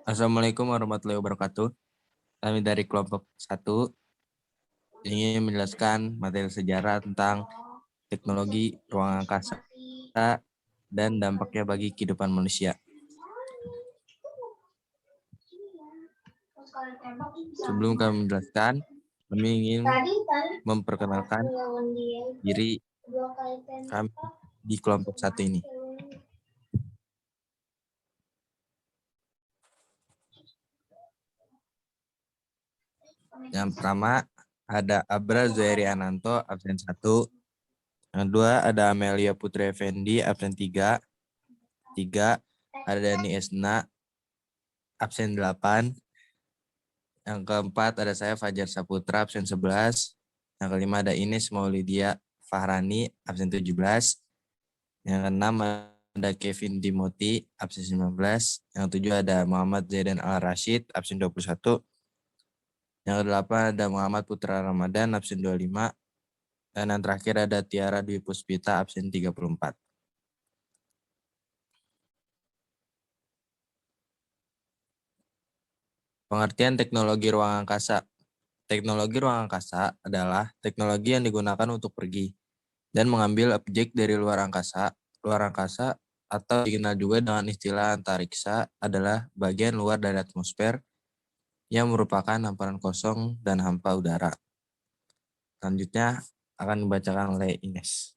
Assalamualaikum warahmatullahi wabarakatuh. Kami dari kelompok 1 ingin menjelaskan materi sejarah tentang teknologi ruang angkasa dan dampaknya bagi kehidupan manusia. Sebelum kami menjelaskan, kami ingin memperkenalkan diri kami di kelompok 1 ini. Yang pertama ada Abra Zuhairi Ananto, absen 1. Yang kedua ada Amelia Putri Effendi, absen 3. 3 ada Dani Esna, absen 8. Yang keempat ada saya Fajar Saputra, absen 11. Yang kelima ada Ines Maulidia Fahrani, absen 17. Yang keenam ada Kevin Dimoti, absen 19. Yang ketujuh ada Muhammad Zaidan Al-Rashid, absen 21. Yang kedelapan ada Muhammad Putra Ramadan, absen 25. Dan yang terakhir ada Tiara Dwi Puspita, absen 34. Pengertian teknologi ruang angkasa. Teknologi ruang angkasa adalah teknologi yang digunakan untuk pergi dan mengambil objek dari luar angkasa. Luar angkasa atau dikenal juga dengan istilah antariksa adalah bagian luar dari atmosfer yang merupakan hamparan kosong dan hampa udara. Selanjutnya akan dibacakan oleh Ines.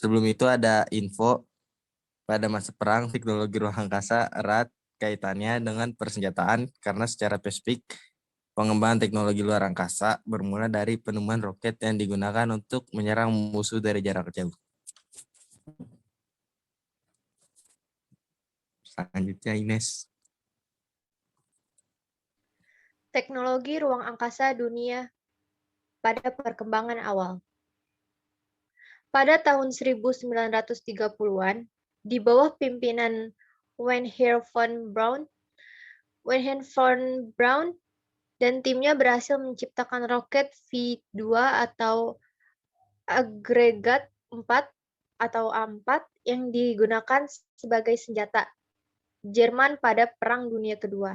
Sebelum itu ada info pada masa perang teknologi ruang angkasa erat kaitannya dengan persenjataan karena secara spesifik pengembangan teknologi luar angkasa bermula dari penemuan roket yang digunakan untuk menyerang musuh dari jarak jauh. Selanjutnya Ines. Teknologi ruang angkasa dunia pada perkembangan awal. Pada tahun 1930-an, di bawah pimpinan Wernher von Braun dan timnya berhasil menciptakan roket V2 atau agregat 4 atau A4 yang digunakan sebagai senjata Jerman pada Perang Dunia Kedua.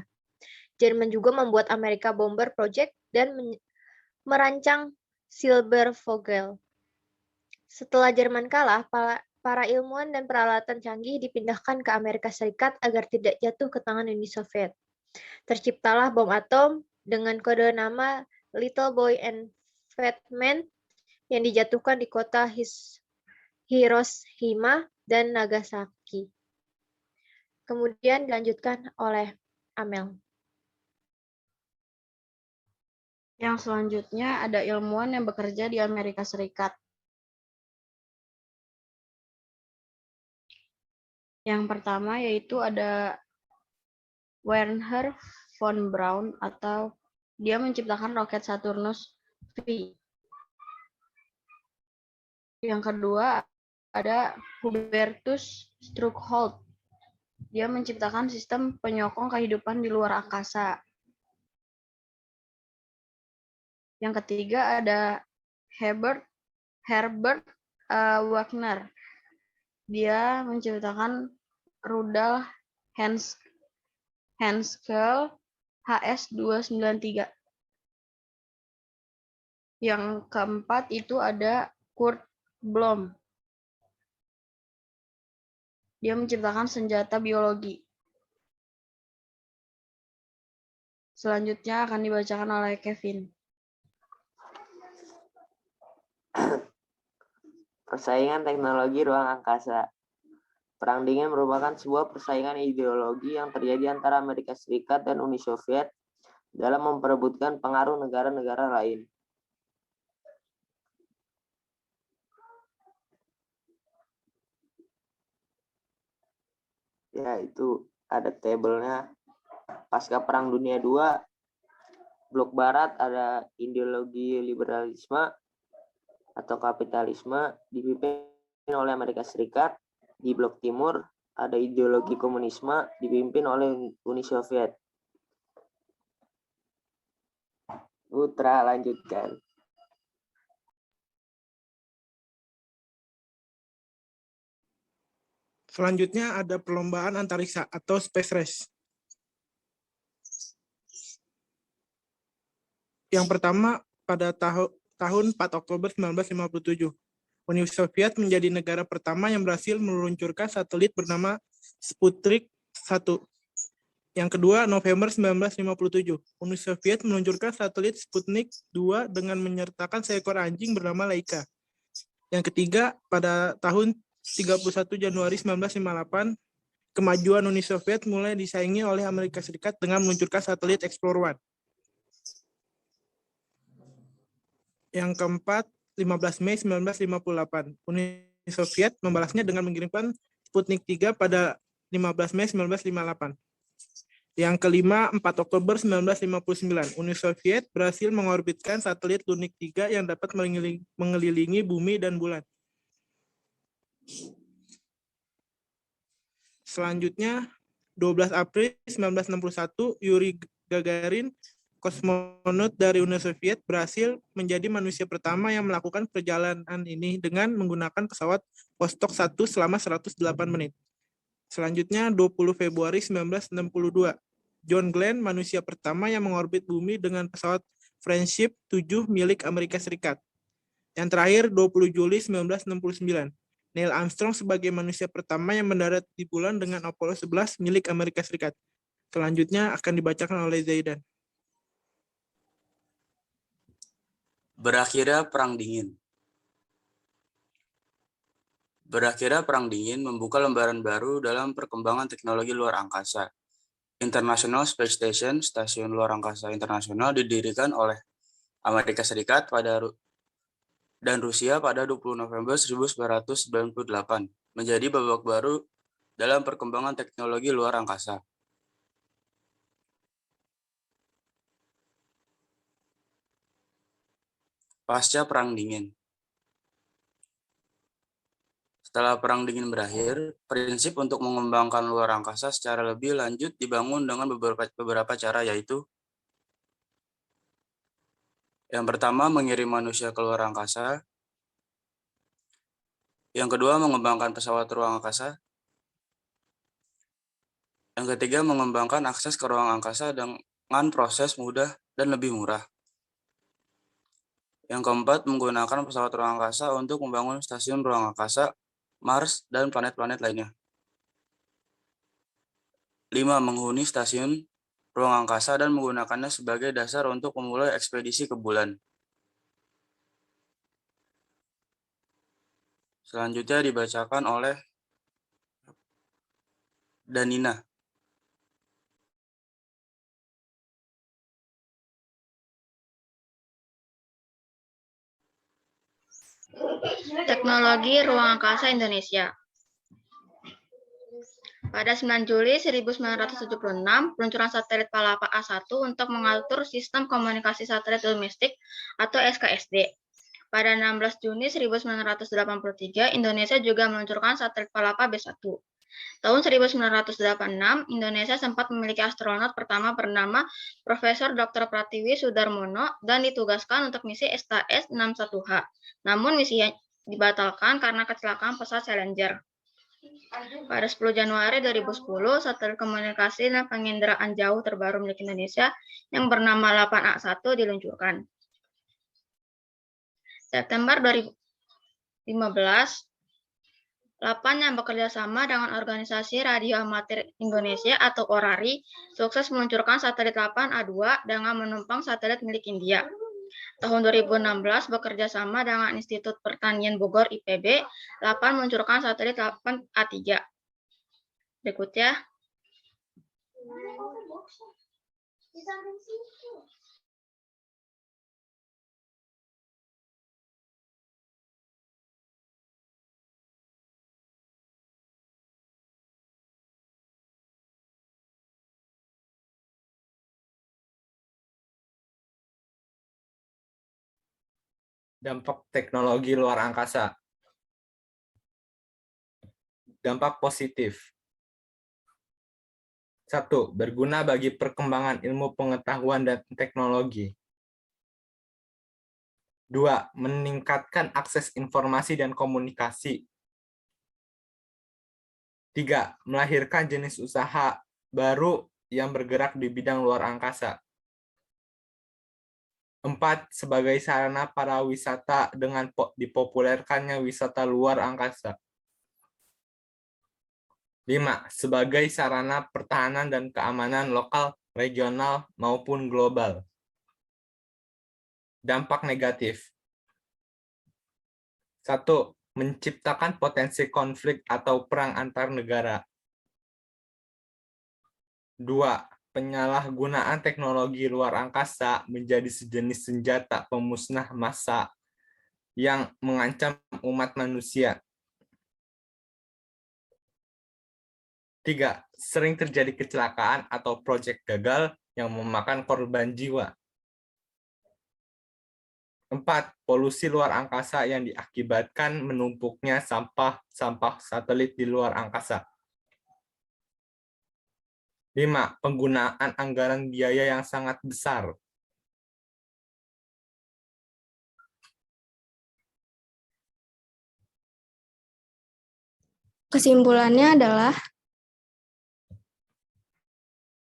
Jerman juga membuat Amerika Bomber Project dan merancang Silbervogel. Setelah Jerman kalah, para ilmuwan dan peralatan canggih dipindahkan ke Amerika Serikat agar tidak jatuh ke tangan Uni Soviet. Terciptalah bom atom dengan kode nama Little Boy and Fat Man yang dijatuhkan di kota Hiroshima dan Nagasaki. Kemudian dilanjutkan oleh Amel. Yang selanjutnya ada ilmuwan yang bekerja di Amerika Serikat. Yang pertama yaitu ada Wernher von Braun atau dia menciptakan roket Saturnus V. Yang kedua ada Hubertus Struckholt. Dia menciptakan sistem penyokong kehidupan di luar angkasa. Yang ketiga ada Herbert Wagner. Dia menciptakan rudal Haskell HS-293. Yang keempat itu ada Kurt Blohm. Dia menciptakan senjata biologi. Selanjutnya akan dibacakan oleh Kevin. Persaingan teknologi ruang angkasa. Perang Dingin merupakan sebuah persaingan ideologi yang terjadi antara Amerika Serikat dan Uni Soviet dalam memperebutkan pengaruh negara-negara lain. Ya, itu ada tabelnya. Pasca Perang Dunia II, blok barat ada ideologi liberalisme atau kapitalisme dipimpin oleh Amerika Serikat. Di blok timur ada ideologi komunisme dipimpin oleh Uni Soviet. Putra, lanjutkan. Selanjutnya ada perlombaan antariksa atau space race. Yang pertama pada tahun 4 Oktober 1957. Uni Soviet menjadi negara pertama yang berhasil meluncurkan satelit bernama Sputnik 1. Yang kedua, November 1957, Uni Soviet meluncurkan satelit Sputnik 2 dengan menyertakan seekor anjing bernama Laika. Yang ketiga, pada tahun 31 Januari 1958, kemajuan Uni Soviet mulai disaingi oleh Amerika Serikat dengan meluncurkan satelit Explorer 1. Yang keempat, 15 Mei 1958, Uni Soviet membalasnya dengan mengirimkan Sputnik 3 pada 15 Mei 1958. Yang kelima, 4 Oktober 1959, Uni Soviet berhasil mengorbitkan satelit Lunik 3 yang dapat mengelilingi bumi dan bulan. Selanjutnya, 12 April 1961, Yuri Gagarin, kosmonot dari Uni Soviet, berhasil menjadi manusia pertama yang melakukan perjalanan ini dengan menggunakan pesawat Vostok 1 selama 108 menit. Selanjutnya, 20 Februari 1962, John Glenn, manusia pertama yang mengorbit bumi dengan pesawat Friendship 7 milik Amerika Serikat. Yang terakhir, 20 Juli 1969, Neil Armstrong sebagai manusia pertama yang mendarat di bulan dengan Apollo 11 milik Amerika Serikat. Selanjutnya akan dibacakan oleh Zaidan. Berakhirnya Perang Dingin. Berakhirnya Perang Dingin membuka lembaran baru dalam perkembangan teknologi luar angkasa. International Space Station, stasiun luar angkasa internasional, didirikan oleh Amerika Serikat dan Rusia pada 20 November 1998, menjadi babak baru dalam perkembangan teknologi luar angkasa. Pasca Perang Dingin. Setelah Perang Dingin berakhir, prinsip untuk mengembangkan luar angkasa secara lebih lanjut dibangun dengan beberapa cara, yaitu yang pertama, mengirim manusia ke luar angkasa. Yang kedua, mengembangkan pesawat ruang angkasa. Yang ketiga, mengembangkan akses ke ruang angkasa dengan proses mudah dan lebih murah. Yang keempat, menggunakan pesawat ruang angkasa untuk membangun stasiun ruang angkasa, Mars, dan planet-planet lainnya. 5. Menghuni stasiun ruang angkasa dan menggunakannya sebagai dasar untuk memulai ekspedisi ke bulan. Selanjutnya dibacakan oleh Danina. Teknologi ruang angkasa Indonesia. Pada 9 Juli 1976, peluncuran satelit Palapa A1 untuk mengatur sistem komunikasi satelit domestik atau SKSD. Pada 16 Juni 1983, Indonesia juga meluncurkan satelit Palapa B1. Tahun 1986, Indonesia sempat memiliki astronot pertama bernama Profesor Dr. Pratiwi Sudarmono dan ditugaskan untuk misi STS-61H. Namun misinya dibatalkan karena kecelakaan pesawat Challenger. Pada 10 Januari 2010, satelit komunikasi dan penginderaan jauh terbaru milik Indonesia yang bernama 8A1 diluncurkan. September 2015, 8 yang bekerja sama dengan Organisasi Radio Amatir Indonesia atau ORARI sukses meluncurkan satelit 8A2 dengan menumpang satelit milik India. Tahun 2016 bekerja sama dengan Institut Pertanian Bogor IPB, 8 meluncurkan satelit 8A3. Berikutnya. Dampak teknologi luar angkasa. Dampak positif. 1. Berguna bagi perkembangan ilmu pengetahuan dan teknologi. 2. Meningkatkan akses informasi dan komunikasi. 3. Melahirkan jenis usaha baru yang bergerak di bidang luar angkasa. 4. Sebagai sarana para wisata dengan dipopulerkannya wisata luar angkasa. 5. Sebagai sarana pertahanan dan keamanan lokal, regional, maupun global. Dampak negatif. 1. Menciptakan potensi konflik atau perang antar negara. 2. Penyalahgunaan teknologi luar angkasa menjadi sejenis senjata pemusnah massa yang mengancam umat manusia. 3. Sering terjadi kecelakaan atau proyek gagal yang memakan korban jiwa. 4. Polusi luar angkasa yang diakibatkan menumpuknya sampah satelit di luar angkasa. 5. Penggunaan anggaran biaya yang sangat besar. Kesimpulannya adalah,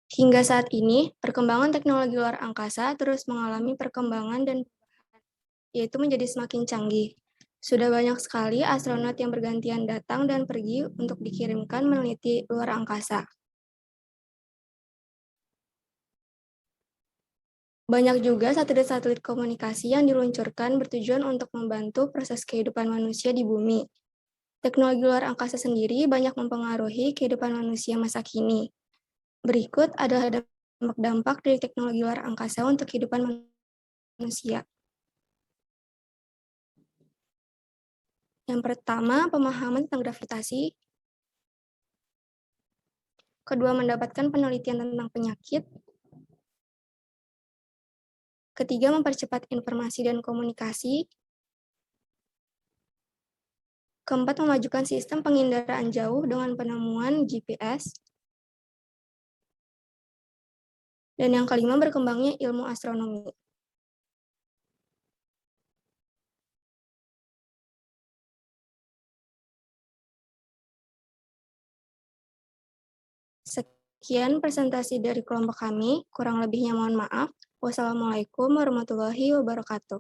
hingga saat ini, perkembangan teknologi luar angkasa terus mengalami perkembangan dan perubahan, yaitu menjadi semakin canggih. Sudah banyak sekali astronot yang bergantian datang dan pergi untuk dikirimkan meneliti luar angkasa. Banyak juga satelit-satelit komunikasi yang diluncurkan bertujuan untuk membantu proses kehidupan manusia di bumi. Teknologi luar angkasa sendiri banyak mempengaruhi kehidupan manusia masa kini. Berikut adalah dampak-dampak dari teknologi luar angkasa untuk kehidupan manusia. Yang pertama, pemahaman tentang gravitasi. Kedua, mendapatkan penelitian tentang penyakit. Ketiga, mempercepat informasi dan komunikasi. Keempat, memajukan sistem penginderaan jauh dengan penemuan GPS. Dan yang kelima, berkembangnya ilmu astronomi. Sekian presentasi dari kelompok kami, kurang lebihnya mohon maaf. Wassalamualaikum warahmatullahi wabarakatuh.